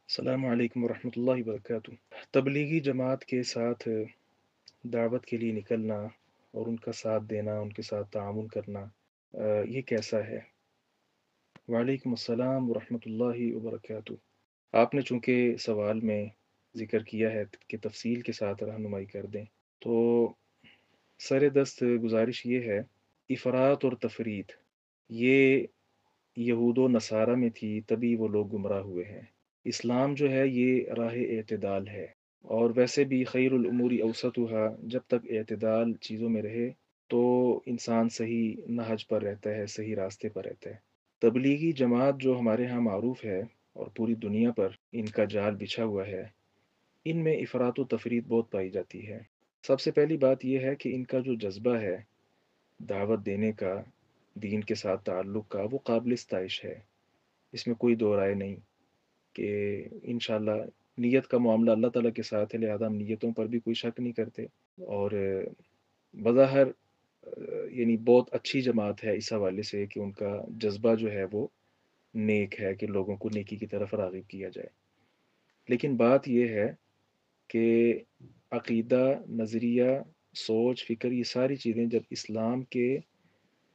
السلام علیکم ورحمۃ اللہ وبرکاتہ۔ تبلیغی جماعت کے ساتھ دعوت کے لیے نکلنا اور ان کا ساتھ دینا، ان کے ساتھ تعاون کرنا، یہ کیسا ہے؟ وعلیکم السلام ورحمۃ اللہ وبرکاتہ۔ آپ نے چونکہ سوال میں ذکر کیا ہے کہ تفصیل کے ساتھ رہنمائی کر دیں، تو سر دست گزارش یہ ہے، افراط اور تفرید یہ یہود و نصارہ میں تھی، تبھی وہ لوگ گمراہ ہوئے ہیں۔ اسلام جو ہے یہ راہ اعتدال ہے، اور ویسے بھی خیر الامور اوسطھا، جب تک اعتدال چیزوں میں رہے تو انسان صحیح نہج پر رہتا ہے، صحیح راستے پر رہتا ہے۔ تبلیغی جماعت جو ہمارے ہاں معروف ہے اور پوری دنیا پر ان کا جال بچھا ہوا ہے، ان میں افراط و تفرید بہت پائی جاتی ہے۔ سب سے پہلی بات یہ ہے کہ ان کا جو جذبہ ہے دعوت دینے کا، دین کے ساتھ تعلق کا، وہ قابل ستائش ہے، اس میں کوئی دو رائے نہیں کہ انشاءاللہ نیت کا معاملہ اللہ تعالیٰ کے ساتھ ہے، لہذا ہم نیتوں پر بھی کوئی شک نہیں کرتے، اور بظاہر یعنی بہت اچھی جماعت ہے اس حوالے سے کہ ان کا جذبہ جو ہے وہ نیک ہے، کہ لوگوں کو نیکی کی طرف راغب کیا جائے۔ لیکن بات یہ ہے کہ عقیدہ، نظریہ، سوچ، فکر، یہ ساری چیزیں جب اسلام کے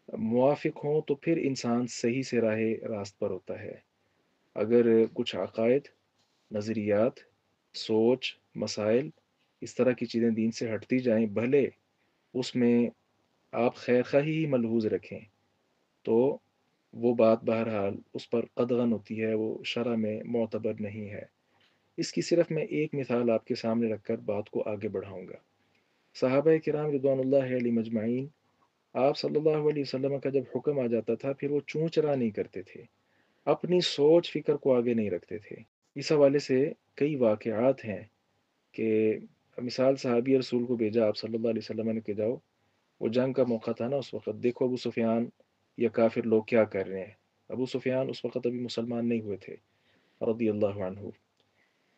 موافق ہوں تو پھر انسان صحیح سے راہ راست پر ہوتا ہے۔ اگر کچھ عقائد، نظریات، سوچ، مسائل، اس طرح کی چیزیں دین سے ہٹتی جائیں، بھلے اس میں آپ خیر خواہی ہی ملحوظ رکھیں، تو وہ بات بہرحال اس پر قدغن ہوتی ہے، وہ شرع میں معتبر نہیں ہے۔ اس کی صرف میں ایک مثال آپ کے سامنے رکھ کر بات کو آگے بڑھاؤں گا۔ صحابہ کرام رضوان اللہ علیہ مجمعین، آپ صلی اللہ علیہ وسلم کا جب حکم آ جاتا تھا پھر وہ چوں چرا نہیں کرتے تھے، اپنی سوچ فکر کو آگے نہیں رکھتے تھے۔ اس حوالے سے کئی واقعات ہیں کہ مثال صحابی رسول کو بھیجا آپ صلی اللہ علیہ وسلم نے کہ جاؤ، وہ جنگ کا موقع تھا نا، اس وقت دیکھو ابو سفیان یا کافر لوگ کیا کر رہے ہیں۔ ابو سفیان اس وقت ابھی مسلمان نہیں ہوئے تھے رضی اللہ عنہ۔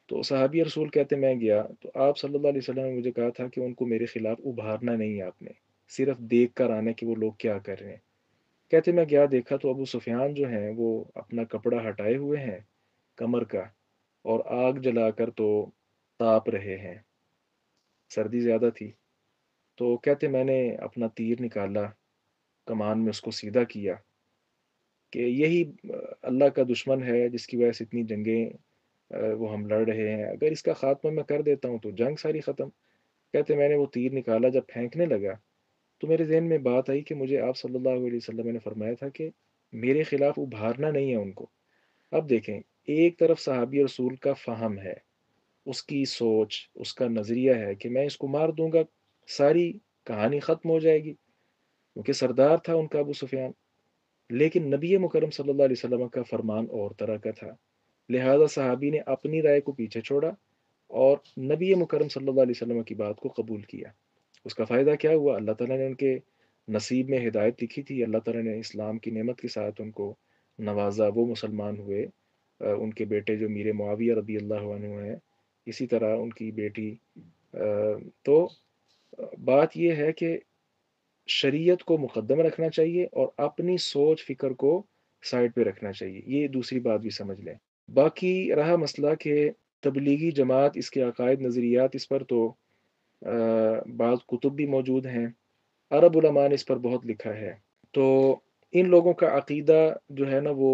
تو صحابی رسول کہتے میں گیا تو آپ صلی اللہ علیہ وسلم نے مجھے کہا تھا کہ ان کو میرے خلاف ابھارنا نہیں ہے، آپ نے صرف دیکھ کر آنا کہ وہ لوگ کیا کر رہے ہیں۔ کہتے میں گیا، دیکھا تو ابو سفیان جو ہیں وہ اپنا کپڑا ہٹائے ہوئے ہیں کمر کا، اور آگ جلا کر تو تاپ رہے ہیں، سردی زیادہ تھی۔ تو کہتے میں نے اپنا تیر نکالا، کمان میں اس کو سیدھا کیا کہ یہی اللہ کا دشمن ہے جس کی وجہ سے اتنی جنگیں وہ ہم لڑ رہے ہیں، اگر اس کا خاتمہ میں کر دیتا ہوں تو جنگ ساری ختم۔ کہتے میں نے وہ تیر نکالا، جب پھینکنے لگا تو میرے ذہن میں بات آئی کہ مجھے آپ صلی اللہ علیہ وسلم نے فرمایا تھا کہ میرے خلاف ابھارنا نہیں ہے ان کو۔ اب دیکھیں، ایک طرف صحابی رسول کا فہم ہے، اس کی سوچ، اس کا نظریہ ہے کہ میں اس کو مار دوں گا، ساری کہانی ختم ہو جائے گی، کیونکہ سردار تھا ان کا ابو سفیان۔ لیکن نبی مکرم صلی اللہ علیہ وسلم کا فرمان اور طرح کا تھا، لہذا صحابی نے اپنی رائے کو پیچھے چھوڑا اور نبی مکرم صلی اللہ علیہ وسلم کی بات کو قبول کیا۔ اس کا فائدہ کیا ہوا؟ اللہ تعالیٰ نے ان کے نصیب میں ہدایت لکھی تھی، اللہ تعالیٰ نے اسلام کی نعمت کے ساتھ ان کو نوازا، وہ مسلمان ہوئے۔ ان کے بیٹے جو میر معاویہ رضی اللہ عنہ ہیں، اسی طرح ان کی بیٹی۔ تو بات یہ ہے کہ شریعت کو مقدم رکھنا چاہیے اور اپنی سوچ فکر کو سائڈ پہ رکھنا چاہیے، یہ دوسری بات بھی سمجھ لیں۔ باقی رہا مسئلہ کہ تبلیغی جماعت، اس کے عقائد، نظریات، اس پر تو بعض کتب بھی موجود ہیں، عرب علماء نے اس پر بہت لکھا ہے۔ تو ان لوگوں کا عقیدہ جو ہے نا، وہ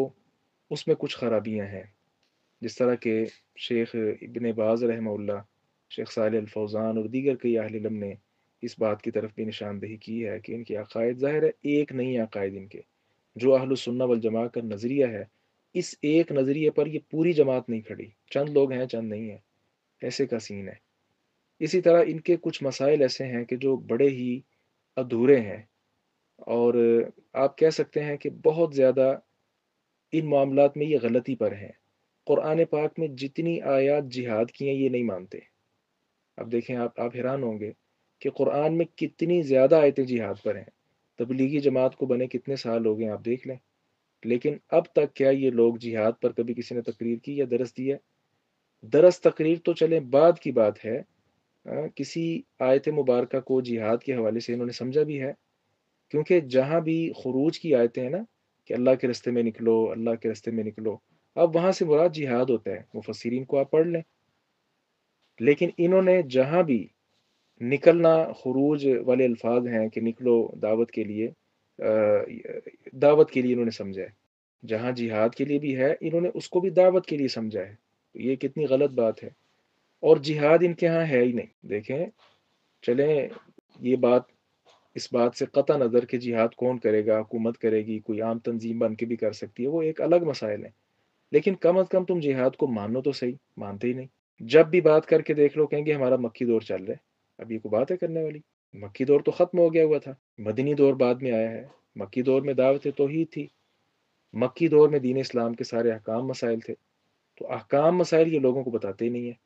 اس میں کچھ خرابیاں ہیں، جس طرح کہ شیخ ابن باز رحمہ اللہ، شیخ صالح الفوزان اور دیگر کئی اہل علم نے اس بات کی طرف بھی نشاندہی کی ہے کہ ان کے عقائد ظاہر ہے ایک نہیں ہے، عقائد ان کے جو اہل السنہ والجماعہ کا نظریہ ہے، اس ایک نظریے پر یہ پوری جماعت نہیں کھڑی، چند لوگ ہیں، چند نہیں ہیں، ایسے کا سین ہے۔ اسی طرح ان کے کچھ مسائل ایسے ہیں کہ جو بڑے ہی ادھورے ہیں، اور آپ کہہ سکتے ہیں کہ بہت زیادہ ان معاملات میں یہ غلطی پر ہیں۔ قرآن پاک میں جتنی آیات جہاد کی ہیں یہ نہیں مانتے۔ اب دیکھیں، آپ حیران ہوں گے کہ قرآن میں کتنی زیادہ آیتیں جہاد پر ہیں۔ تبلیغی جماعت کو بنے کتنے سال ہو گئے آپ دیکھ لیں، لیکن اب تک کیا یہ لوگ جہاد پر کبھی کسی نے تقریر کی یا درس دیا؟ درس تقریر تو چلیں بعد کی بات ہے، کسی آیت مبارکہ کو جہاد کے حوالے سے انہوں نے سمجھا بھی ہے؟ کیونکہ جہاں بھی خروج کی آیتیں ہیں نا، کہ اللہ کے راستے میں نکلو، اللہ کے راستے میں نکلو، اب وہاں سے مراد جہاد ہوتا ہے، مفسرین کو آپ پڑھ لیں، لیکن انہوں نے جہاں بھی نکلنا، خروج والے الفاظ ہیں کہ نکلو دعوت کے لیے، دعوت کے لیے انہوں نے سمجھا ہے۔ جہاں جہاد کے لیے بھی ہے، انہوں نے اس کو بھی دعوت کے لیے سمجھا ہے۔ یہ کتنی غلط بات ہے، اور جہاد ان کے ہاں ہے ہی نہیں۔ دیکھیں، چلیں، یہ بات، اس بات سے قطع نظر کہ جہاد کون کرے گا، حکومت کرے گی، کوئی عام تنظیم بن کے بھی کر سکتی ہے، وہ ایک الگ مسائل ہے، لیکن کم از کم تم جہاد کو مانو تو صحیح، مانتے ہی نہیں۔ جب بھی بات کر کے دیکھ لو کہیں گے ہمارا مکی دور چل رہا ہے۔ اب یہ کوئی بات ہے کرنے والی؟ مکی دور تو ختم ہو گیا ہوا تھا، مدنی دور بعد میں آیا ہے۔ مکی دور میں دعوت توحید تھی، مکی دور میں دین اسلام کے سارے احکام مسائل تھے، تو احکام مسائل یہ لوگوں کو بتاتے ہی نہیں ہیں۔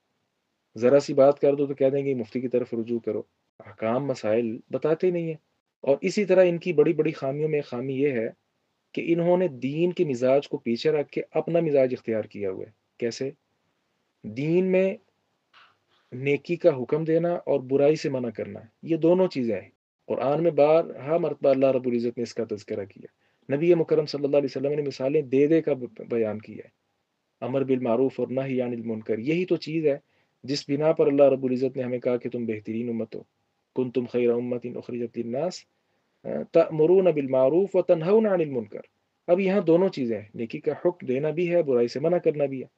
ذرا سی بات کر دو تو کہہ دیں گے مفتی کی طرف رجوع کرو، احکام مسائل بتاتے ہی نہیں ہیں۔ اور اسی طرح ان کی بڑی بڑی خامیوں میں ایک خامی یہ ہے کہ انہوں نے دین کے مزاج کو پیچھے رکھ کے اپنا مزاج اختیار کیا ہوا ہے۔ کیسے؟ دین میں نیکی کا حکم دینا اور برائی سے منع کرنا، یہ دونوں چیزیں ہیں۔ قرآن میں بارہا مرتبہ اللہ رب العزت نے اس کا تذکرہ کیا، نبی مکرم صلی اللہ علیہ وسلم نے مثالیں دے دے کا بیان کیا ہے، امر بالمعروف اور نہی عن المنکر۔ یہی تو چیز ہے جس بنا پر اللہ رب العزت نے ہمیں کہا کہ تم بہترین امت ہو، کنتم خیر امت اخرجت للناس تأمرون بالمعروف وتنہون عن المنکر۔ اب یہاں دونوں چیزیں ہیں، نیکی کا حکم دینا بھی ہے، برائی سے منع کرنا بھی ہے۔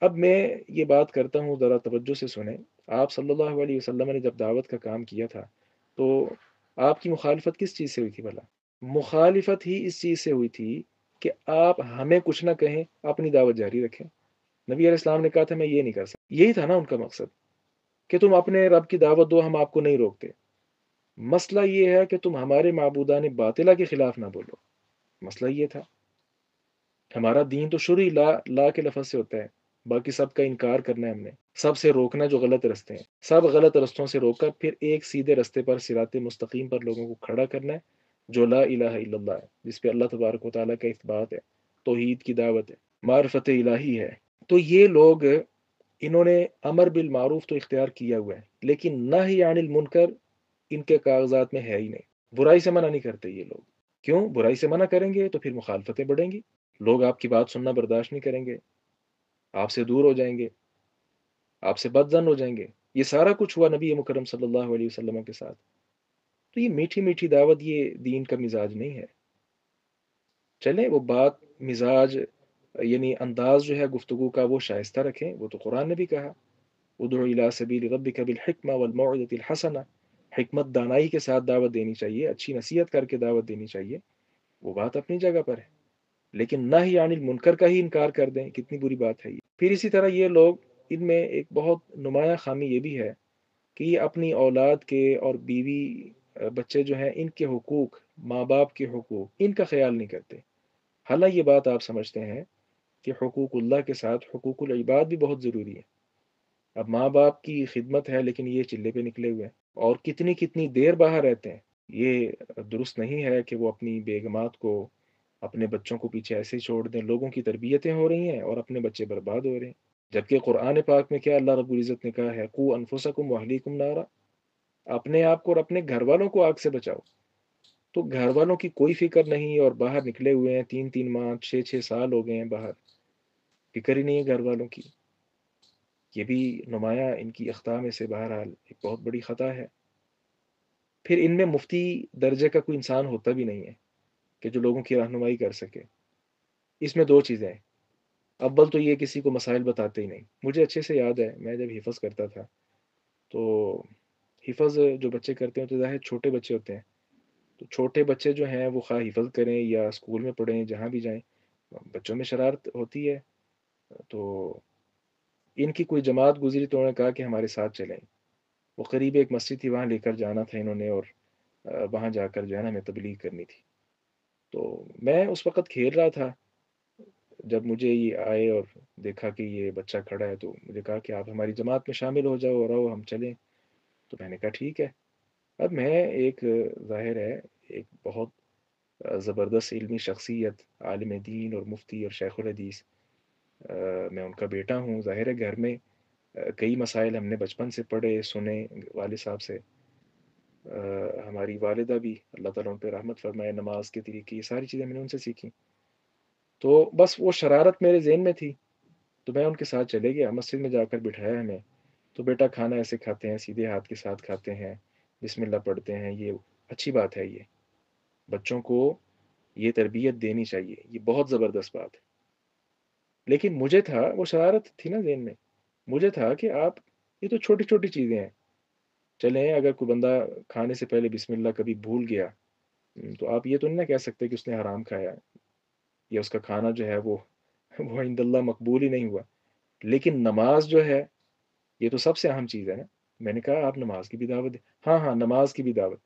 اب میں یہ بات کرتا ہوں، ذرا توجہ سے سنیں۔ آپ صلی اللہ علیہ وسلم نے جب دعوت کا کام کیا تھا تو آپ کی مخالفت کس چیز سے ہوئی تھی بھلا؟ مخالفت ہی اس چیز سے ہوئی تھی کہ آپ ہمیں کچھ نہ کہیں، اپنی دعوت جاری رکھیں۔ نبی علیہ السلام نے کہا تھا میں یہ نہیں کر سکتا، یہی تھا نا ان کا مقصد، کہ تم اپنے رب کی دعوت دو، ہم آپ کو نہیں روکتے۔ مسئلہ یہ ہے کہ تم ہمارے معبودان باطلہ کے خلاف نہ بولو، مسئلہ یہ تھا۔ ہمارا دین تو شروع ہی لا لا کے لفظ سے ہوتا ہے، باقی سب کا انکار کرنا ہے ہم نے، سب سے روکنا جو غلط رستے ہیں، سب غلط رستوں سے روک کر پھر ایک سیدھے رستے پر، صراط مستقیم پر لوگوں کو کھڑا کرنا ہے، جو لا الہ الا اللہ ہے، جس پہ اللہ تبارک و تعالیٰ کا اثبات ہے، توحید کی دعوت ہے، معرفت الہی ہے۔ تو یہ لوگ، انہوں نے امر بالمعروف تو اختیار کیا ہوا ہے، لیکن نہی عن المنکر ان کے کاغذات میں ہے ہی نہیں۔ برائی سے منع نہیں کرتے یہ لوگ۔ کیوں؟ برائی سے منع کریں گے تو پھر مخالفتیں بڑھیں گی، لوگ آپ کی بات سننا برداشت نہیں کریں گے، آپ سے دور ہو جائیں گے، آپ سے بدظن ہو جائیں گے۔ یہ سارا کچھ ہوا نبی مکرم صلی اللہ علیہ وسلم کے ساتھ۔ تو یہ میٹھی میٹھی دعوت یہ دین کا مزاج نہیں ہے۔ چلیں، وہ بات، مزاج یعنی انداز جو ہے گفتگو کا وہ شائستہ رکھیں، وہ تو قرآن نے بھی کہا، ادعو الی سبیل ربک بالحکمہ والموعظۃ الحسنہ، حکمت دانائی کے ساتھ دعوت دینی چاہیے، اچھی نصیحت کر کے دعوت دینی چاہیے، وہ بات اپنی جگہ پر ہے، لیکن نہ ہی عن المنکر کا ہی انکار کر دیں، کتنی بری بات ہے یہ۔ پھر اسی طرح یہ لوگ، ان میں ایک بہت نمایاں خامی یہ بھی ہے کہ یہ اپنی اولاد کے اور بیوی بچے جو ہیں ان کے حقوق، ماں باپ کے حقوق، ان کا خیال نہیں کرتے۔ حالانکہ یہ بات آپ سمجھتے ہیں کہ حقوق اللہ کے ساتھ حقوق العباد بھی بہت ضروری ہے۔ اب ماں باپ کی خدمت ہے، لیکن یہ چلے پہ نکلے ہوئے ہیں، اور کتنی کتنی دیر باہر رہتے ہیں۔ یہ درست نہیں ہے کہ وہ اپنی بیگمات کو، اپنے بچوں کو پیچھے ایسے ہی چھوڑ دیں، لوگوں کی تربیتیں ہو رہی ہیں اور اپنے بچے برباد ہو رہے ہیں۔ جبکہ قرآن پاک میں کیا اللہ رب العزت نے کہا ہے، قو انفسکم واہلیکم نارا، اپنے آپ کو اور اپنے گھر والوں کو آگ سے بچاؤ۔ تو گھر والوں کی کوئی فکر نہیں، اور باہر نکلے ہوئے ہیں، 3 3 ماہ 6 6 سال ہو گئے ہیں باہر، فکر ہی نہیں ہے گھر والوں کی۔ یہ بھی نمایاں ان کی اخطاء میں سے بہرحال ایک بہت بڑی خطا ہے۔ پھر ان میں مفتی درجے کا کوئی انسان ہوتا بھی نہیں ہے کہ جو لوگوں کی رہنمائی کر سکے۔ اس میں دو چیزیں ہیں، اول تو یہ کسی کو مسائل بتاتے ہی نہیں۔ مجھے اچھے سے یاد ہے میں جب حفظ کرتا تھا تو حفظ جو بچے کرتے ہیں تو ظاہر چھوٹے بچے ہوتے ہیں، تو چھوٹے بچے جو ہیں وہ خواہ حفظ کریں یا اسکول میں پڑھیں، جہاں بھی جائیں، بچوں میں شرارت ہوتی ہے۔ تو ان کی کوئی جماعت گزری تو انہوں نے کہا کہ ہمارے ساتھ چلیں۔ وہ قریب ایک مسجد تھی، وہاں لے کر جانا تھا انہوں نے، اور وہاں جا کر جو ہے نا ہمیں تبلیغ کرنی تھی۔ تو میں اس وقت کھیل رہا تھا، جب مجھے یہ آئے اور دیکھا کہ یہ بچہ کھڑا ہے تو مجھے کہا کہ آپ ہماری جماعت میں شامل ہو جاؤ اور آؤ ہم چلیں۔ تو میں نے کہا ٹھیک ہے۔ اب میں ایک ظاہر ہے ایک بہت زبردست علمی شخصیت، عالم دین اور مفتی اور شیخ الحدیث، میں ان کا بیٹا ہوں، ظاہر ہے گھر میں کئی مسائل ہم نے بچپن سے پڑھے سنے والد صاحب سے، ہماری والدہ بھی اللہ تعالیٰ ان پہ رحمت فرمائے، نماز کے طریقے، یہ ساری چیزیں میں نے ان سے سیکھی۔ تو بس وہ شرارت میرے ذہن میں تھی، تو میں ان کے ساتھ چلے گیا، مسجد میں جا کر بٹھایا ہمیں، تو بیٹا کھانا ایسے کھاتے ہیں، سیدھے ہاتھ کے ساتھ کھاتے ہیں، بسم اللہ پڑھتے ہیں، یہ اچھی بات ہے، یہ بچوں کو یہ تربیت دینی چاہیے، یہ بہت زبردست بات ہے۔ لیکن مجھے تھا، وہ شرارت تھی نا ذہن میں، مجھے تھا کہ آپ، یہ تو چھوٹی چھوٹی چیزیں ہیں، چلیں اگر کوئی بندہ کھانے سے پہلے بسم اللہ کبھی بھول گیا، تو آپ یہ تو نہیں نہ کہہ سکتے کہ اس نے حرام کھایا یا اس کا کھانا جو ہے وہ عند اللہ مقبول ہی نہیں ہوا۔ لیکن نماز جو ہے، یہ تو سب سے اہم چیز ہے نا۔ میں نے کہا آپ نماز کی بھی دعوت دیں، ہاں ہاں نماز کی بھی دعوت،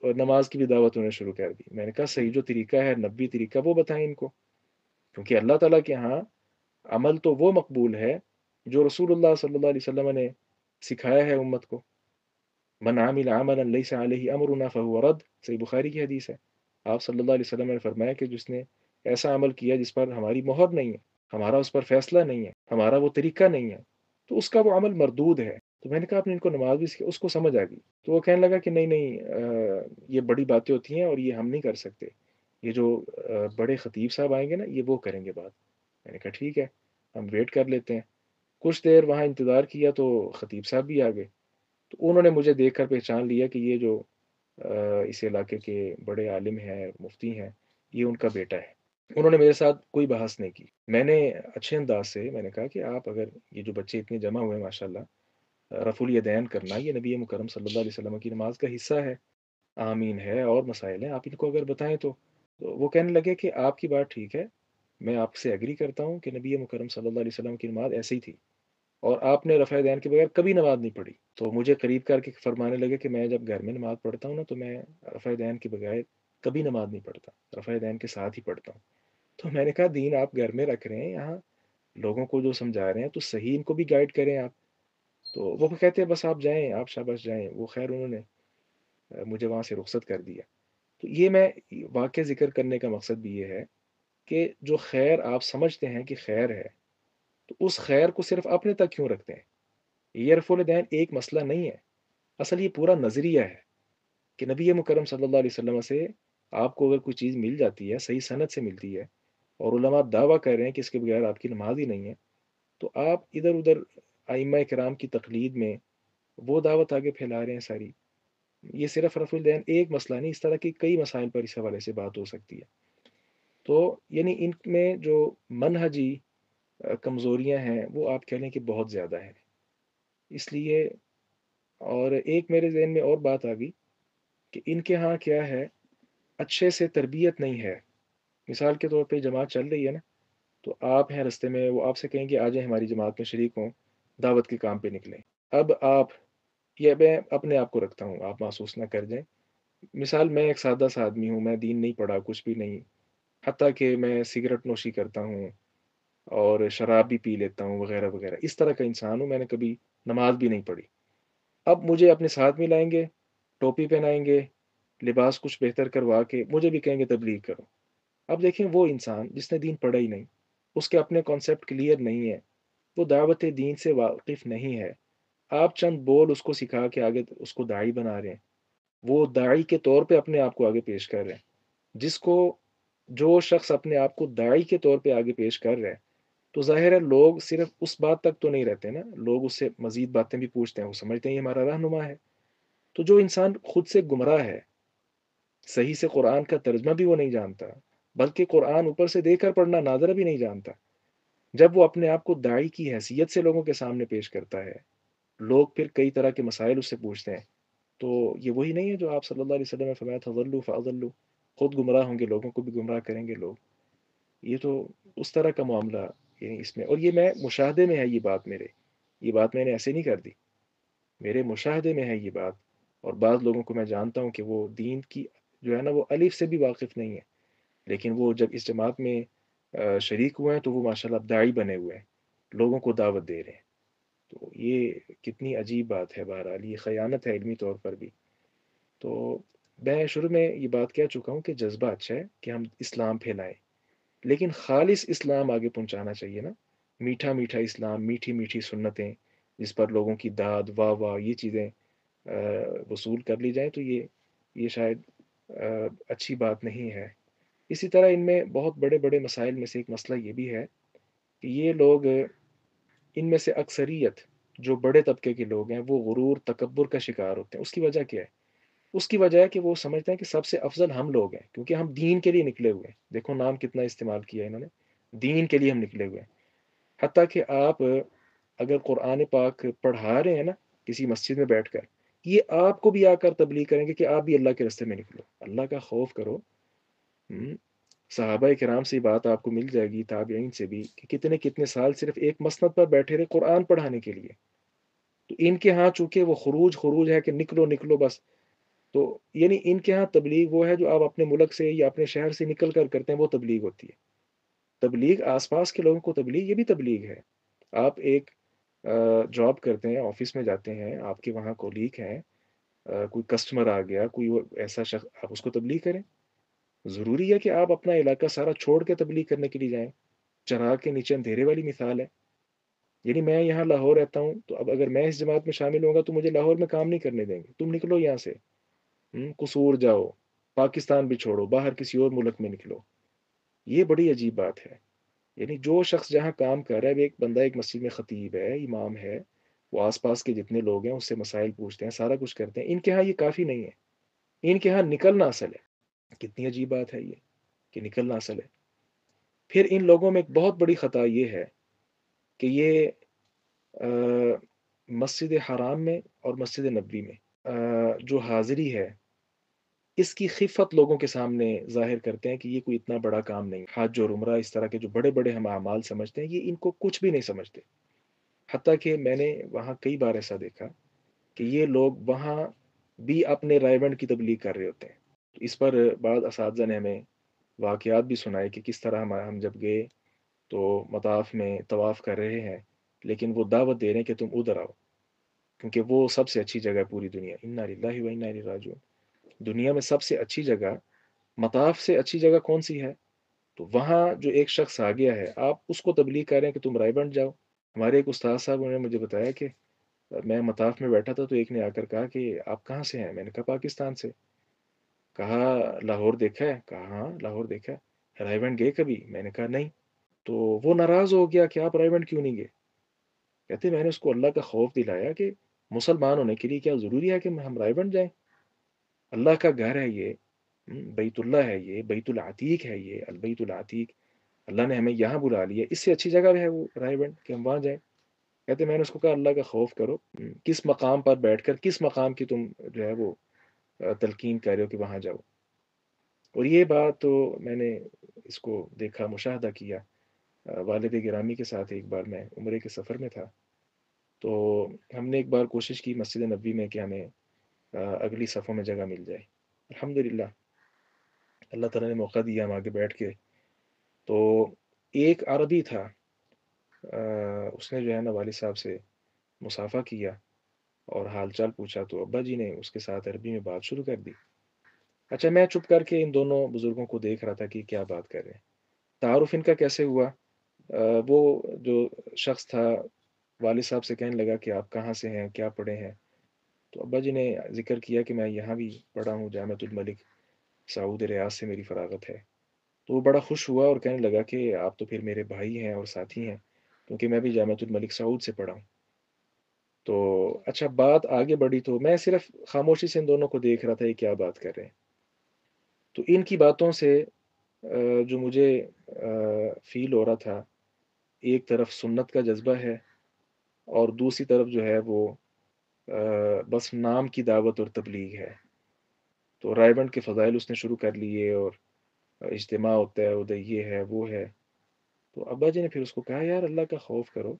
اور نماز کی بھی دعوت انہوں نے شروع کر دی۔ میں نے کہا صحیح جو طریقہ ہے، نبی طریقہ، وہ بتائیں ان کو، کیونکہ اللہ تعالیٰ کے ہاں عمل تو وہ مقبول ہے جو رسول اللہ صلی اللہ علیہ وسلم نے سکھایا ہے امت کو۔ من عمل عملا لیس علیہ امرنا فہو رد، صحیح بخاری کی حدیث ہے۔ آپ صلی اللہ علیہ وسلم نے فرمایا کہ جس نے ایسا عمل کیا جس پر ہماری مہر نہیں ہے، ہمارا اس پر فیصلہ نہیں ہے، ہمارا وہ طریقہ نہیں ہے، تو اس کا وہ عمل مردود ہے۔ تو میں نے کہا آپ نے ان کو نماز بھی اس کو سمجھ آ گئی، تو وہ کہنے لگا کہ نہیں نہیں، یہ بڑی باتیں ہوتی ہیں اور یہ ہم نہیں کر سکتے، یہ جو بڑے خطیب صاحب آئیں گے نا، یہ وہ کریں گے بات۔ میں نے کہا ٹھیک ہے، ہم ویٹ کر لیتے ہیں۔ کچھ دیر وہاں انتظار کیا تو خطیب صاحب بھی آ گئے، تو انہوں نے مجھے دیکھ کر پہچان لیا کہ یہ جو اس علاقے کے بڑے عالم ہیں، مفتی ہیں، یہ ان کا بیٹا ہے۔ انہوں نے میرے ساتھ کوئی بحث نہیں کی، میں نے اچھے انداز سے میں نے کہا کہ آپ اگر یہ جو بچے اتنے جمع ہوئے ہیں ماشاء اللہ، رفع الیدین کرنا یہ نبی مکرم صلی اللہ علیہ وسلم کی نماز کا حصہ ہے، آمین ہے اور مسائل ہیں، آپ ان کو اگر بتائیں تو وہ کہنے لگے کہ آپ کی بات ٹھیک ہے، میں آپ سے ایگری کرتا ہوں کہ نبی مکرم صلی اللہ علیہ وسلم کی نماز ایسے ہی تھی، اور آپ نے رفع دین کے بغیر کبھی نماز نہیں پڑھی۔ تو مجھے قریب کر کے فرمانے لگے کہ میں جب گھر میں نماز پڑھتا ہوں نا، تو میں رفع دین کے بغیر کبھی نماز نہیں پڑھتا، رفع دین کے ساتھ ہی پڑھتا ہوں۔ تو میں نے کہا دین آپ گھر میں رکھ رہے ہیں، یہاں لوگوں کو جو سمجھا رہے ہیں تو صحیح ان کو بھی گائیڈ کریں آپ۔ تو وہ کہتے ہیں بس آپ جائیں، آپ شاباش جائیں، وہ خیر انہوں نے مجھے وہاں سے رخصت کر دیا۔ تو یہ میں واقعہ ذکر کرنے کا مقصد بھی یہ ہے کہ جو خیر آپ سمجھتے ہیں کہ خیر ہے، تو اس خیر کو صرف اپنے تک کیوں رکھتے ہیں؟ یہ رفع الدین ایک مسئلہ نہیں ہے، اصل یہ پورا نظریہ ہے کہ نبی مکرم صلی اللہ علیہ وسلم سے آپ کو اگر کوئی چیز مل جاتی ہے، صحیح سند سے ملتی ہے، اور علماء دعویٰ کر رہے ہیں کہ اس کے بغیر آپ کی نماز ہی نہیں ہے، تو آپ ادھر ادھر ائمہ کرام کی تقلید میں وہ دعوت آگے پھیلا رہے ہیں ساری۔ یہ صرف رفع الدین ایک مسئلہ نہیں، اس طرح کی کئی مسائل پر اس حوالے سے بات ہو سکتی ہے۔ تو یعنی ان میں جو منہجی کمزوریاں ہیں وہ آپ کہہ لیں کہ بہت زیادہ ہیں، اس لیے۔ اور ایک میرے ذہن میں اور بات آ گئی کہ ان کے ہاں کیا ہے، اچھے سے تربیت نہیں ہے۔ مثال کے طور پہ جماعت چل رہی ہے نا، تو آپ ہیں رستے میں، وہ آپ سے کہیں کہ آ جائیں ہماری جماعت میں شریک ہوں، دعوت کے کام پہ نکلیں۔ اب آپ، یہ میں اپنے آپ کو رکھتا ہوں، آپ محسوس نہ کر جائیں، مثال میں ایک سادہ سا آدمی ہوں، میں دین نہیں پڑھا، کچھ بھی نہیں، حتیٰ کہ میں سگریٹ نوشی کرتا ہوں اور شراب بھی پی لیتا ہوں وغیرہ وغیرہ، اس طرح کا انسان ہوں، میں نے کبھی نماز بھی نہیں پڑھی۔ اب مجھے اپنے ساتھ میں لائیں گے، ٹوپی پہنائیں گے، لباس کچھ بہتر کروا کے مجھے بھی کہیں گے تبلیغ کرو۔ اب دیکھیں وہ انسان جس نے دین پڑھا ہی نہیں، اس کے اپنے کانسیپٹ کلیئر نہیں ہے، وہ دعوت دین سے واقف نہیں ہے، آپ چند بول اس کو سکھا کے آگے اس کو داعی بنا رہے ہیں، وہ داعی کے طور پہ اپنے آپ کو آگے پیش کر رہے ہیں، جس کو، جو شخص اپنے آپ کو داعی کے طور پہ آگے پیش کر رہے ہیں، تو ظاہر ہے لوگ صرف اس بات تک تو نہیں رہتے نا، لوگ اس سے مزید باتیں بھی پوچھتے ہیں، وہ سمجھتے ہیں یہ ہمارا رہنما ہے۔ تو جو انسان خود سے گمراہ ہے، صحیح سے قرآن کا ترجمہ بھی وہ نہیں جانتا، بلکہ قرآن اوپر سے دیکھ کر پڑھنا ناظرہ بھی نہیں جانتا، جب وہ اپنے آپ کو داعی کی حیثیت سے لوگوں کے سامنے پیش کرتا ہے، لوگ پھر کئی طرح کے مسائل اس سے پوچھتے ہیں، تو یہ وہی نہیں ہے جو آپ صلی اللہ علیہ وسلم نے فرمایا تھا ضلوا فاضلوا، خود گمراہ ہوں گے لوگوں کو بھی گمراہ کریں گے لوگ۔ یہ تو اس طرح کا معاملہ یعنی اس میں، اور یہ میں مشاہدے میں ہے یہ بات میرے، یہ بات میں نے ایسے نہیں کر دی، میرے مشاہدے میں ہے یہ بات۔ اور بعض لوگوں کو میں جانتا ہوں کہ وہ دین کی جو ہے نا وہ الف سے بھی واقف نہیں ہے، لیکن وہ جب اس جماعت میں شریک ہوئے ہیں تو وہ ماشاء اللہ داعی بنے ہوئے ہیں، لوگوں کو دعوت دے رہے ہیں۔ تو یہ کتنی عجیب بات ہے، بہرحال یہ خیانت ہے علمی طور پر بھی۔ تو میں شروع میں یہ بات کہہ چکا ہوں کہ جذبہ اچھا ہے کہ ہم اسلام پھیلائیں، لیکن خالص اسلام آگے پہنچانا چاہیے نا، میٹھا میٹھا اسلام، میٹھی میٹھی سنتیں، جس پر لوگوں کی داد واہ واہ یہ چیزیں وصول کر لی جائیں، تو یہ شاید اچھی بات نہیں ہے۔ اسی طرح ان میں بہت بڑے بڑے مسائل میں سے ایک مسئلہ یہ بھی ہے کہ یہ لوگ، ان میں سے اکثریت جو بڑے طبقے کے لوگ ہیں وہ غرور تکبر کا شکار ہوتے ہیں۔ اس کی وجہ کیا ہے؟ اس کی وجہ ہے کہ وہ سمجھتے ہیں کہ سب سے افضل ہم لوگ ہیں، کیونکہ ہم دین کے لیے نکلے ہوئے ہیں۔ دیکھو نام کتنا استعمال کیا ہے انہوں نے، دین کے لیے ہم نکلے ہوئے ہیں۔ حتیٰ کہ آپ اگر قرآن پاک پڑھا رہے ہیں نا کسی مسجد میں بیٹھ کر، یہ آپ کو بھی آ کر تبلیغ کریں گے کہ آپ بھی اللہ کے راستے میں نکلو، اللہ کا خوف کرو۔ ہم، صحابہ کرام سے یہ بات آپ کو مل جائے گی، تابعین سے بھی، کہ کتنے کتنے سال صرف ایک مسند پر بیٹھے رہے قرآن پڑھانے کے لیے۔ تو ان کے ہاں چونکہ وہ خروج خروج ہے کہ نکلو نکلو بس، تو یعنی ان کے ہاں تبلیغ وہ ہے جو آپ اپنے ملک سے یا اپنے شہر سے نکل کر کرتے ہیں، وہ تبلیغ ہوتی ہے۔ تبلیغ آس پاس کے لوگوں کو تبلیغ، یہ بھی تبلیغ ہے۔ آپ ایک جاب کرتے ہیں، آفس میں جاتے ہیں، آپ کے وہاں کولیگ ہیں، کوئی کسٹمر آ گیا، کوئی وہ ایسا شخص، آپ اس کو تبلیغ کریں؟ ضروری ہے کہ آپ اپنا علاقہ سارا چھوڑ کے تبلیغ کرنے کے لیے جائیں؟ چراغ کے نیچے اندھیرے والی مثال ہے۔ یعنی میں یہاں لاہور رہتا ہوں، تو اب اگر میں اس جماعت میں شامل ہوں گا تو مجھے لاہور میں کام نہیں کرنے دیں گے، تم نکلو یہاں سے، قصور جاؤ، پاکستان بھی چھوڑو، باہر کسی اور ملک میں نکلو۔ یہ بڑی عجیب بات ہے۔ یعنی جو شخص جہاں کام کر رہا ہے، وہ ایک بندہ ایک مسجد میں خطیب ہے، امام ہے، وہ آس پاس کے جتنے لوگ ہیں اس سے مسائل پوچھتے ہیں، سارا کچھ کرتے ہیں، ان کے ہاں یہ کافی نہیں ہے، ان کے ہاں نکلنا اصل ہے۔ کتنی عجیب بات ہے یہ کہ نکلنا اصل ہے۔ پھر ان لوگوں میں ایک بہت بڑی خطا یہ ہے کہ یہ آ، مسجد حرام میں اور مسجد نبوی میں جو حاضری ہے، اس کی خفت لوگوں کے سامنے ظاہر کرتے ہیں کہ یہ کوئی اتنا بڑا کام نہیں، حج اور عمرہ اس طرح کے جو بڑے بڑے ہم اعمال سمجھتے ہیں، یہ ان کو کچھ بھی نہیں سمجھتے۔ حتیٰ کہ میں نے وہاں کئی بار ایسا دیکھا کہ یہ لوگ وہاں بھی اپنے رائے بند کی تبلیغ کر رہے ہوتے ہیں۔ تو اس پر بعض اساتذہ نے ہمیں واقعات بھی سنائے کہ کس طرح ہم جب گئے تو مطاف میں طواف کر رہے ہیں، لیکن وہ دعوت دے رہے ہیں کہ تم ادھر آؤ، کیونکہ وہ سب سے اچھی جگہ ہے پوری دنیا۔ انا للہ و انا الیہ راجعون۔ دنیا میں سب سے اچھی جگہ، مطاف سے اچھی جگہ کون سی ہے؟ تو وہاں جو ایک شخص آ گیا ہے، آپ اس کو تبلیغ کر رہے ہیں کہ تم رائے بنٹ جاؤ۔ ہمارے ایک استاد صاحب نے مجھے بتایا کہ میں مطاف میں بیٹھا تھا تو ایک نے آ کر کہا کہ آپ کہاں سے ہیں؟ میں نے کہا پاکستان سے۔ کہا لاہور دیکھا ہے؟ کہا ہاں لاہور دیکھا ہے۔ رائے بنٹ گئے کبھی؟ میں نے کہا نہیں۔ تو وہ ناراض ہو گیا کہ آپ رائے بنٹ کیوں نہیں گئے؟ کہتے میں نے اس کو اللہ کا خوف دلایا کہ مسلمان ہونے کے لیے کیا ضروری ہے کہ ہم رائے بنٹ جائیں؟ اللہ کا گھر ہے یہ، بیت اللہ ہے یہ، بیت العتیق ہے یہ، البیت العتیق۔ اللہ نے ہمیں یہاں بلا لیا، اس سے اچھی جگہ ہے وہ رائے بنٹ کہ ہم وہاں جائیں۔ کہتے میں نے اس کو کہا اللہ کا خوف کرو، کس مقام پر بیٹھ کر کس مقام کی تم جو ہے وہ تلقین کر رہے ہو کہ وہاں جاؤ؟ اور یہ بات تو میں نے اس کو دیکھا، مشاہدہ کیا والد گرامی کے ساتھ۔ ایک بار میں عمرے کے سفر میں تھا، تو ہم نے ایک بار کوشش کی مسجد نبوی میں کہ ہمیں اگلی صفوں میں جگہ مل جائے۔ الحمدللہ اللہ تعالیٰ نے موقع دیا، ہم آگے بیٹھ کے، تو ایک عربی تھا، اس نے جو ہے نا والد صاحب سے مصافحہ کیا اور حال چال پوچھا، تو ابا جی نے اس کے ساتھ عربی میں بات شروع کر دی۔ اچھا میں چپ کر کے ان دونوں بزرگوں کو دیکھ رہا تھا کہ کیا بات کر رہے ہیں۔ تعارف ان کا کیسے ہوا؟ وہ جو شخص تھا والد صاحب سے کہنے لگا کہ آپ کہاں سے ہیں، کیا پڑھے ہیں؟ تو ابا جی نے ذکر کیا کہ میں یہاں بھی پڑھا ہوں، جامعۃ الملک سعود ریاض سے میری فراغت ہے۔ تو وہ بڑا خوش ہوا اور کہنے لگا کہ آپ تو پھر میرے بھائی ہیں اور ساتھی ہیں، کیونکہ میں بھی جامعۃ الملک سعود سے پڑھا ہوں۔ تو اچھا بات آگے بڑھی تو میں صرف خاموشی سے ان دونوں کو دیکھ رہا تھا یہ کیا بات کر رہے ہیں۔ تو ان کی باتوں سے جو مجھے فیل ہو رہا تھا، ایک طرف سنت کا جذبہ ہے اور دوسری طرف جو ہے وہ بس نام کی دعوت اور تبلیغ ہے۔ تو رائے بنٹ کے فضائل اس نے شروع کر لیے، اور اجتماع ہوتا ہے ادھر، یہ ہے وہ ہے۔ تو ابا جی نے پھر اس کو کہا یار اللہ کا خوف کرو،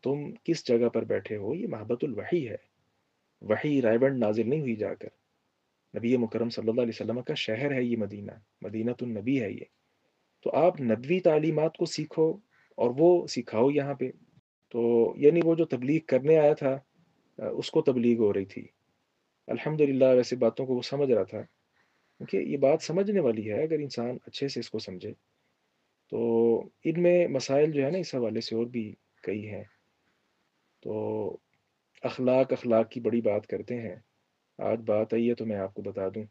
تم کس جگہ پر بیٹھے ہو؟ یہ محبت الوحی ہے، وحی رائے بنٹ نازل نہیں ہوئی جا کر، نبی مکرم صلی اللہ علیہ وسلم کا شہر ہے یہ مدینہ، مدینۃ النبی ہے یہ۔ تو آپ نبوی تعلیمات کو سیکھو اور وہ سکھاؤ یہاں پہ۔ تو یعنی وہ جو تبلیغ کرنے آیا تھا، اس کو تبلیغ ہو رہی تھی۔ الحمدللہ ویسے باتوں کو وہ سمجھ رہا تھا، کیونکہ یہ بات سمجھنے والی ہے اگر انسان اچھے سے اس کو سمجھے۔ تو ان میں مسائل جو ہے نا اس حوالے سے اور بھی کئی ہیں۔ تو اخلاق اخلاق کی بڑی بات کرتے ہیں، آج بات آئی ہے تو میں آپ کو بتا دوں۔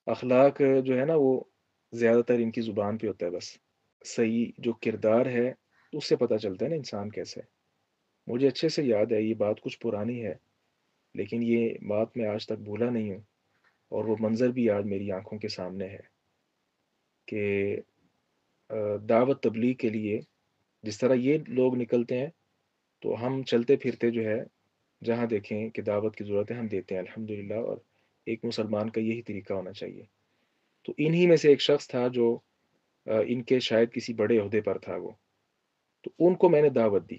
اخلاق جو ہے نا وہ زیادہ تر ان کی زبان پہ ہوتا ہے بس۔ صحیح جو کردار ہے اس سے پتہ چلتا ہے نا انسان کیسے ہے۔ مجھے اچھے سے یاد ہے، یہ بات کچھ پرانی ہے لیکن یہ بات میں آج تک بھولا نہیں ہوں، اور وہ منظر بھی آج میری آنکھوں کے سامنے ہے کہ دعوت تبلیغ کے لیے جس طرح یہ لوگ نکلتے ہیں، تو ہم چلتے پھرتے جو ہے جہاں دیکھیں کہ دعوت کی ضرورت ہے ہم دیتے ہیں الحمدللہ، اور ایک مسلمان کا یہی طریقہ ہونا چاہیے۔ تو انہی میں سے ایک شخص تھا جو ان کے شاید کسی بڑے عہدے پر تھا وہ، تو ان کو میں نے دعوت دی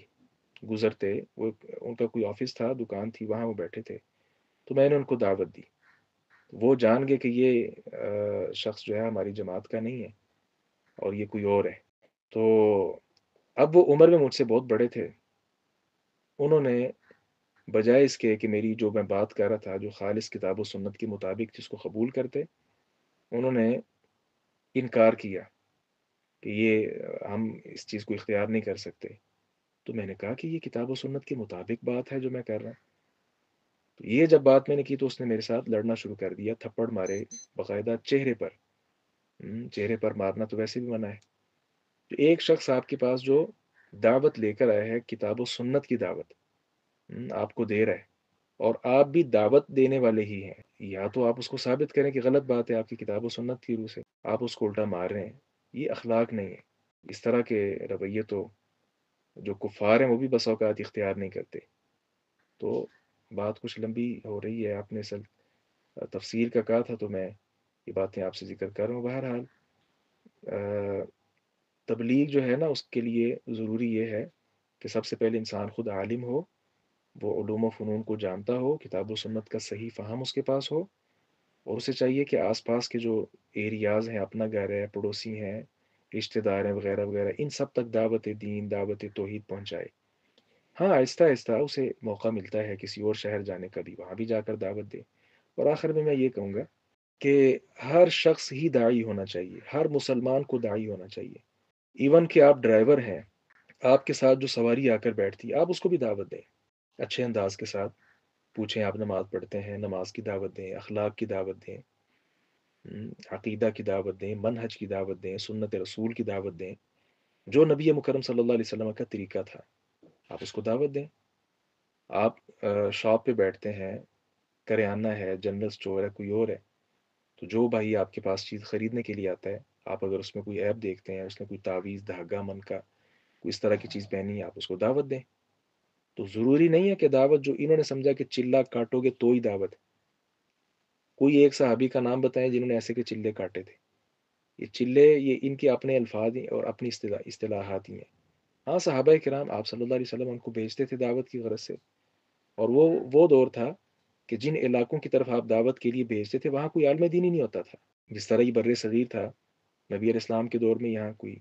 گزرتے، وہ ان کا کوئی آفس تھا، دکان تھی، وہاں وہ بیٹھے تھے، تو میں نے ان کو دعوت دی۔ وہ جان گئے کہ یہ شخص جو ہے ہماری جماعت کا نہیں ہے اور یہ کوئی اور ہے۔ تو اب وہ عمر میں مجھ سے بہت بڑے تھے، انہوں نے بجائے اس کے کہ میری جو میں بات کر رہا تھا جو خالص کتاب و سنت کے مطابق جس کو قبول کرتے، انہوں نے انکار کیا کہ یہ ہم اس چیز کو اختیار نہیں کر سکتے۔ تو میں نے کہا کہ یہ کتاب و سنت کے مطابق بات ہے جو میں کر رہا ہوں۔ تو یہ جب بات میں نے کی تو اس نے میرے ساتھ لڑنا شروع کر دیا، تھپڑ مارے باقاعدہ چہرے پر۔ چہرے پر مارنا تو ویسے بھی منع ہے۔ جو ایک شخص آپ کے پاس جو دعوت لے کر آیا ہے، کتاب و سنت کی دعوت آپ کو دے رہا ہے، اور آپ بھی دعوت دینے والے ہی ہیں، یا تو آپ اس کو ثابت کریں کہ غلط بات ہے آپ کی کتاب و سنت کی روح سے، آپ اس کو الٹا مار رہے ہیں، یہ اخلاق نہیں ہے۔ اس طرح کے رویے تو جو کفار ہیں وہ بھی بس اوقات اختیار نہیں کرتے۔ تو بات کچھ لمبی ہو رہی ہے، آپ نے اصل تفسیر کا کہا تھا تو میں یہ باتیں آپ سے ذکر کر رہا ہوں۔ بہرحال تبلیغ جو ہے نا اس کے لیے ضروری یہ ہے کہ سب سے پہلے انسان خود عالم ہو، وہ علوم و فنون کو جانتا ہو، کتاب و سنت کا صحیح فہم اس کے پاس ہو، اور اسے چاہیے کہ آس پاس کے جو ایریاز ہیں، اپنا گھر ہے، پڑوسی ہیں، رشتہ دار ہیں وغیرہ وغیرہ، ان سب تک دعوت دین، دعوت توحید پہنچائے۔ ہاں آہستہ آہستہ اسے موقع ملتا ہے کسی اور شہر جانے کا بھی، وہاں بھی جا کر دعوت دے۔ اور آخر میں یہ کہوں گا کہ ہر شخص ہی داعی ہونا چاہیے، ہر مسلمان کو داعی ہونا چاہیے، ایون کہ آپ ڈرائیور ہیں، آپ کے ساتھ جو سواری آ کر بیٹھتی ہے آپ اس کو بھی دعوت دیں اچھے انداز کے ساتھ، پوچھیں آپ نماز پڑھتے ہیں، نماز کی دعوت دیں، اخلاق کی دعوت دیں، عقیدہ کی دعوت دیں، منہج کی دعوت دیں، سنت رسول کی دعوت دیں، جو نبی مکرم صلی اللہ علیہ وسلم کا طریقہ تھا آپ اس کو دعوت دیں۔ آپ شاپ پہ بیٹھتے ہیں، کریانہ ہے، جنرل سٹور ہے، کوئی اور ہے، تو جو بھائی آپ کے پاس چیز خریدنے کے لیے آتا ہے، آپ اگر اس میں کوئی ایپ دیکھتے ہیں، اس نے کوئی تعویذ دھاگا من کا کوئی اس طرح کی چیز پہنی ہے، آپ اس کو دعوت دیں۔ تو ضروری نہیں ہے کہ دعوت جو انہوں نے سمجھا کہ چلہ کاٹو گے تو ہی دعوت ہے۔ کوئی ایک صحابی کا نام بتائیں جنہوں نے ایسے کے چلے کاٹے تھے؟ یہ چلے یہ ان کے اپنے الفاظ ہیں اور اپنی اصطلاحات ہی ہیں۔ ہاں صحابہ کرام آپ صلی اللہ علیہ وسلم ان کو بھیجتے تھے دعوت کی غرض سے، اور وہ دور تھا کہ جن علاقوں کی طرف آپ دعوت کے لیے بھیجتے تھے وہاں کوئی عالم دین ہی نہیں ہوتا تھا۔ جس طرح یہ بر صغیر تھا، نبی علیہ السلام کے دور میں یہاں کوئی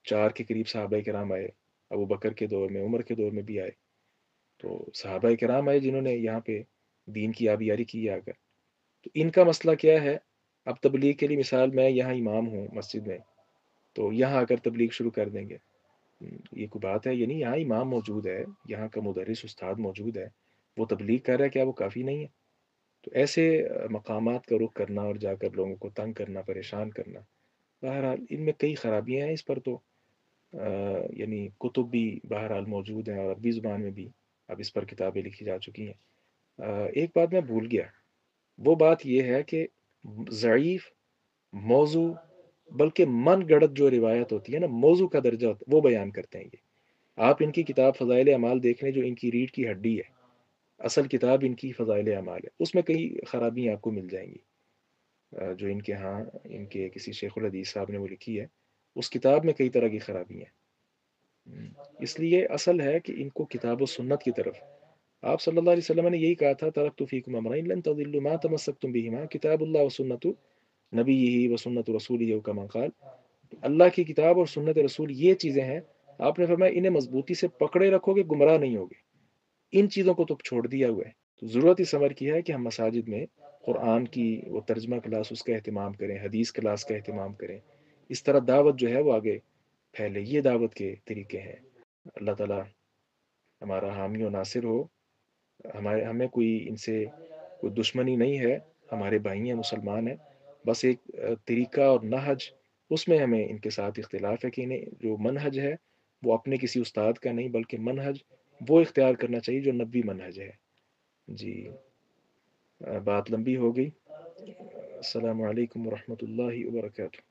4 کے قریب صحابہ کرام آئے، ابو بکر کے دور میں، عمر کے دور میں بھی آئے، تو صحابہ کرام آئے جنہوں نے یہاں پہ دین کی آبیاری کی آ کر۔ تو ان کا مسئلہ کیا ہے؟ اب تبلیغ کے لیے مثال میں یہاں امام ہوں مسجد میں، تو یہاں آ کر تبلیغ شروع کر دیں گے، یہ کوئی بات ہے؟ یعنی یہاں امام موجود ہے، یہاں کا مدرس استاد موجود ہے، وہ تبلیغ کر رہا ہے، کیا وہ کافی نہیں ہے؟ تو ایسے مقامات کا رخ کرنا اور جا کر لوگوں کو تنگ کرنا، پریشان کرنا، بہرحال ان میں کئی خرابیاں ہیں۔ اس پر تو یعنی کتب بھی بہرحال موجود ہیں، اور عربی زبان میں بھی اب اس پر کتابیں لکھی جا چکی ہیں۔ ایک بات میں بھول گیا، وہ بات یہ ہے کہ ضعیف موضوع بلکہ من گڑت جو روایت ہوتی ہے نا، موضوع کا درجہ ہوتا ہے، وہ بیان کرتے ہیں یہ۔ آپ ان کی کتاب فضائل اعمال دیکھ لیں جو ان کی ریڑھ کی ہڈی ہے، اصل کتاب ان کی فضائل اعمال ہے، اس میں کئی خرابیاں آپ کو مل جائیں گی، جو ان کے ہاں ان کے کسی شیخ الحدیث صاحب نے وہ لکھی ہے، اس کتاب میں کئی طرح کی خرابی ہیں۔ اس لیے اصل ہے کہ ان کو کتاب و سنت کی طرف، آپ صلی اللہ علیہ وسلم نے یہی کہا تھا، ترکت فیکم امرین لن تضلوا ما تمسکتم بہما کتاب اللہ و سنت نبی و سنت رسولہ او کما قال، اللہ کی کتاب اور سنت رسول یہ چیزیں ہیں، آپ نے فرمایا انہیں مضبوطی سے پکڑے رکھو گے، گمراہ نہیں ہوگے۔ ان چیزوں کو تو چھوڑ دیا ہوا ہے۔ تو ضرورت اس امر کی ہے کہ ہم مساجد میں قرآن کی وہ ترجمہ کلاس اس کا اہتمام کریں، حدیث کلاس کا اہتمام کریں، اس طرح دعوت جو ہے وہ آگے پھیلے۔ یہ دعوت کے طریقے ہیں۔ اللہ تعالیٰ ہمارا حامی و ناصر ہو۔ ہمیں کوئی ان سے کوئی دشمنی نہیں ہے، ہمارے بھائی ہیں، مسلمان ہیں، بس ایک طریقہ اور نہج اس میں ہمیں ان کے ساتھ اختلاف ہے کہ انہیں جو منہج ہے وہ اپنے کسی استاد کا نہیں بلکہ منہج وہ اختیار کرنا چاہیے جو نبوی منہج ہے۔ جی، بات لمبی ہو گئی۔ السلام علیکم ورحمۃ اللہ وبرکاتہ۔